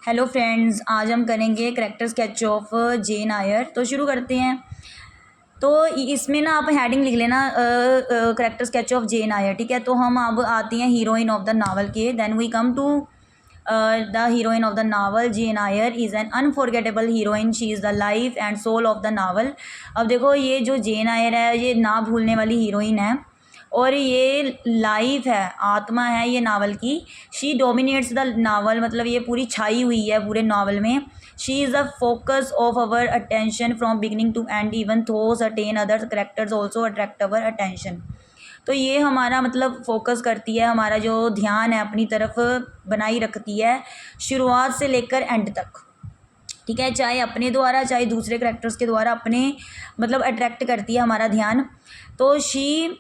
Hello friends, आज हम करेंगे करैक्टर स्केच ऑफ जेन आयर। तो शुरू करते हैं। तो इसमें ना आप हेडिंग लिख लेना character sketch of Jane Eyre, ठीक है। तो हम अब आते हैं हीरोइन ऑफ द नावल के। Then we come to the heroine of the novel. Jane Eyre is an unforgettable heroine. She is the life and soul of the novel. अब देखो, ये जो जेन आयर है ये ना भूलने वाली हीरोइन है और ये लाइफ है, आत्मा है ये नावल की। शी डोमिनेट्स द नावल, मतलब ये पूरी छाई हुई है पूरे नावल में। She is the focus of our attention from beginning to end, even though certain other characters also attract our attention. तो ये हमारा मतलब फोकस करती है, हमारा जो ध्यान है अपनी तरफ बनाई रखती है शुरुआत से लेकर एंड तक, ठीक है। चाहे अपने द्वारा चाहे दूसरे करेक्टर्स के द्वारा अपने मतलब अट्रैक्ट करती है हमारा ध्यान। तो she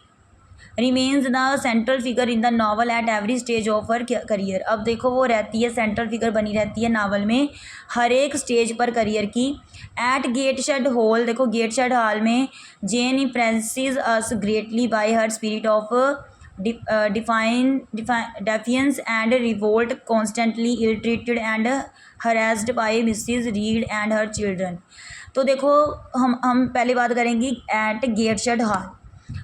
remains the central figure in the novel at every stage of her career. अब देखो, वो रहती है सेंट्रल फिगर बनी रहती है नावल में हर एक स्टेज पर करियर की। एट गेटशेड हॉल, देखो गेटशेड हॉल में Jane impresses us greatly by her spirit of defiance and revolt, constantly ill-treated and harassed by Mrs. Reed and her children। तो देखो, हम पहले बात करेंगे एट गेटशेड हॉल।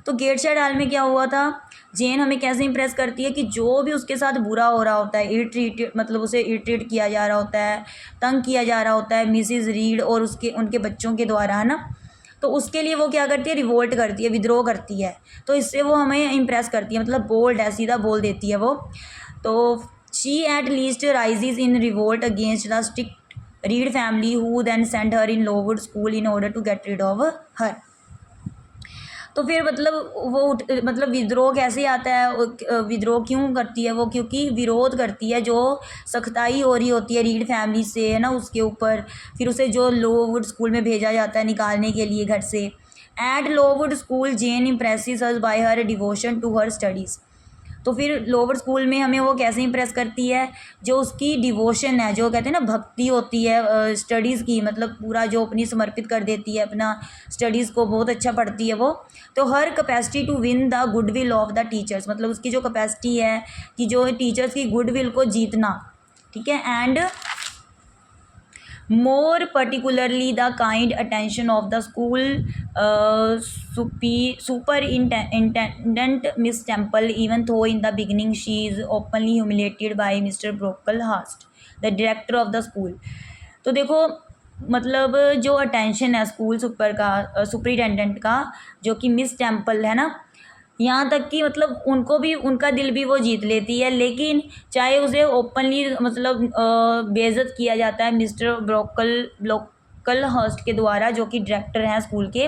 तो गेटशेड हॉल में क्या हुआ था, जेन हमें कैसे इंप्रेस करती है कि जो भी उसके साथ बुरा हो रहा होता है, इरिट्रेटेड मतलब उसे इरिट्रेट किया जा रहा होता है, तंग किया जा रहा होता है मिसिज़ रीड और उसके उनके बच्चों के द्वारा, है ना। तो उसके लिए वो क्या करती है, रिवोल्ट करती है, विद्रोह करती है। तो इससे वो हमें इम्प्रेस करती है, मतलब बोल्ड है, सीधा बोल देती है वो। तो she at least rises in revolt against the strict Reed family who then send her in Lowood school in order to get rid of her. तो फिर मतलब वो मतलब विद्रोह कैसे आता है, विद्रोह क्यों करती है वो, क्योंकि विरोध करती है जो सख्ताई हो रही होती है रीड फैमिली से, है ना, उसके ऊपर। फिर उसे जो लोवुड स्कूल में भेजा जाता है निकालने के लिए घर से। At Lowood school Jane impresses us by her devotion to her studies. तो फिर लोअर स्कूल में हमें वो कैसे इंप्रेस करती है, जो उसकी डिवोशन है, जो कहते हैं ना भक्ति होती है स्टडीज़ की, मतलब पूरा जो अपनी समर्पित कर देती है अपना स्टडीज़ को, बहुत अच्छा पढ़ती है वो। तो her capacity to win the goodwill of the teachers, मतलब उसकी जो कैपेसिटी है कि जो टीचर्स की गुडविल को जीतना, ठीक है। And more particularly the kind attention of the school superintendent Miss Temple, even though in the beginning she is openly humiliated by Mr. Brocklehurst, the director of the school। तो देखो, मतलब जो attention है school superintendent का, जो कि miss temple है ना, यहाँ तक कि मतलब उनको भी, उनका दिल भी वो जीत लेती है। लेकिन चाहे उसे ओपनली मतलब बेइज्जत किया जाता है मिस्टर ब्रोकल हर्स्ट के द्वारा, जो कि डायरेक्टर हैं स्कूल के।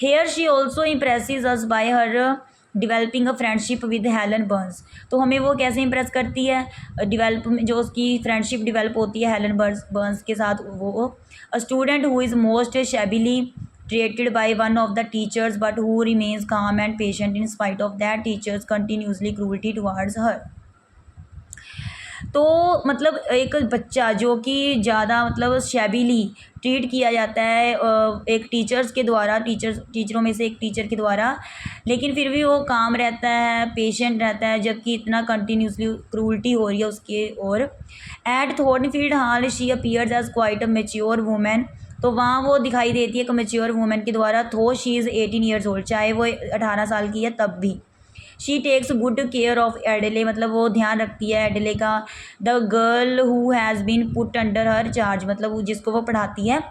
Here she also impresses us by her developing a friendship with Helen Burns. तो हमें वो कैसे इम्प्रेस करती है, डिवेल्प जो उसकी फ्रेंडशिप डिवेल्प होती है हेलन बर्न्स के साथ। वो a student who is most shabbily treated by one of the teachers but who remains calm and patient in spite of that teacher's continuously cruelty towards her। तो मतलब एक बच्चा जो कि ज़्यादा मतलब शैबिली ट्रीट किया जाता है एक टीचर्स के द्वारा, टीचरों में से एक टीचर के द्वारा, लेकिन फिर भी वो काम रहता है, पेशेंट रहता है, जबकि इतना कंटिन्यूसली क्रूल्टी हो रही है उसके ओर। At Thornfield hall she appears as quite a mature woman. तो वहाँ वो दिखाई देती है एक मेच्योर वूमेन के द्वारा। थो शी इज़ 18 ईयर्स ओल्ड, चाहे वो 18 साल की है तब भी। She takes good care of Adele, मतलब वो ध्यान रखती है एडले का। The girl who has been put under her charge, मतलब वो जिसको वो पढ़ाती है।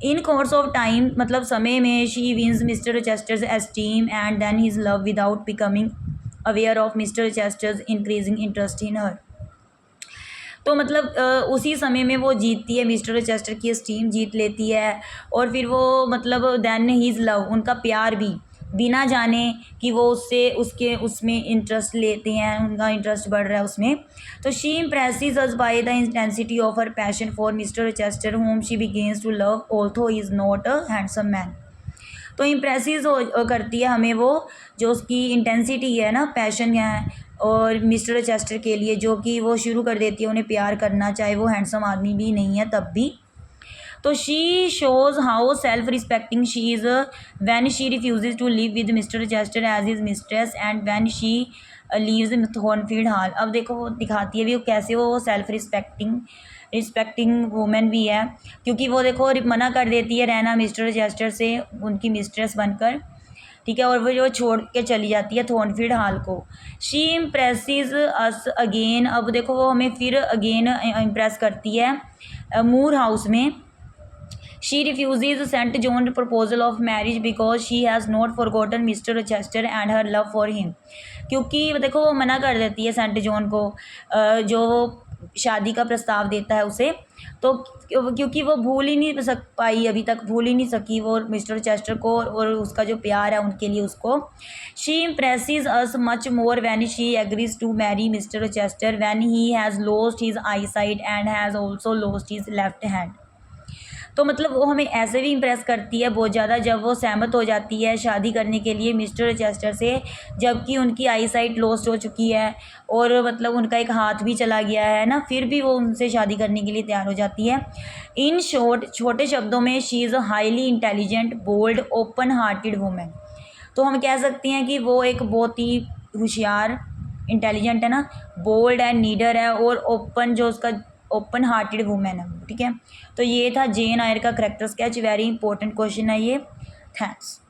इन कोर्स ऑफ टाइम, मतलब समय में, she wins mister Chester's esteem and then his love without becoming aware of mister Chester's increasing interest in her. तो मतलब उसी समय में वो जीतती है, मिस्टर चेस्टर की स्टीम जीत लेती है। और फिर वो मतलब देन हीज़ लव, उनका प्यार भी, बिना जाने कि वो उससे उसके उसमें इंटरेस्ट लेते हैं, उनका इंटरेस्ट बढ़ रहा है उसमें। तो she impresses us by the intensity of her passion for mister Chester whom she begins to love although he is not a handsome man. तो इम्प्रेसिव करती है हमें वो, जो उसकी इंटेंसिटी है ना, पैशन है और मिस्टर चेस्टर के लिए, जो कि वो शुरू कर देती है उन्हें प्यार करना, चाहे वो हैंडसम आदमी भी नहीं है तब भी। तो she shows how self respecting she is when she refuses to live with mister Chester as his mistress and when she leaves Thornfield hall. अब देखो वो दिखाती है भी वो कैसे वो सेल्फ रिस्पेक्टिंग वूमेन भी है, क्योंकि वो देखो मना कर देती है रहना मिस्टर चेस्टर से उनकी मिस्ट्रेस बनकर, ठीक है, और वो जो छोड़ के चली जाती है थॉर्नफील्ड हॉल को। She impresses us again. अब देखो वो हमें फिर अगेन इम्प्रेस करती है मूर हाउस में। She refuses Saint John proposal of marriage because she has not forgotten mister Chester and her love for him. क्योंकि देखो वो मना कर देती है सेंट जॉन को, जो शादी का प्रस्ताव देता है उसे, तो क्योंकि वो भूल ही नहीं पाई, अभी तक भूल ही नहीं सकी वो मिस्टर चेस्टर को और उसका जो प्यार है उनके लिए उसको। She impresses us much more when she agrees to marry mister Chester when he has lost his eyesight and has also lost his left hand. तो मतलब वो हमें ऐसे भी इम्प्रेस करती है बहुत ज़्यादा जब वो सहमत हो जाती है शादी करने के लिए मिस्टर चेस्टर से, जबकि उनकी आई साइट लॉस्ट हो चुकी है और मतलब उनका एक हाथ भी चला गया है ना, फिर भी वो उनसे शादी करने के लिए तैयार हो जाती है। इन शॉर्ट, छोटे शब्दों में, she is a highly intelligent, bold, open hearted women. तो हम कह सकते हैं कि वो एक बहुत ही होशियार, इंटेलिजेंट है ना, बोल्ड एंड नीडर है और ओपन, जो उसका ओपन हार्टेड वूमेन है, ठीक है। तो ये था जेन आयर का character sketch, very important question है ये। थैंक्स।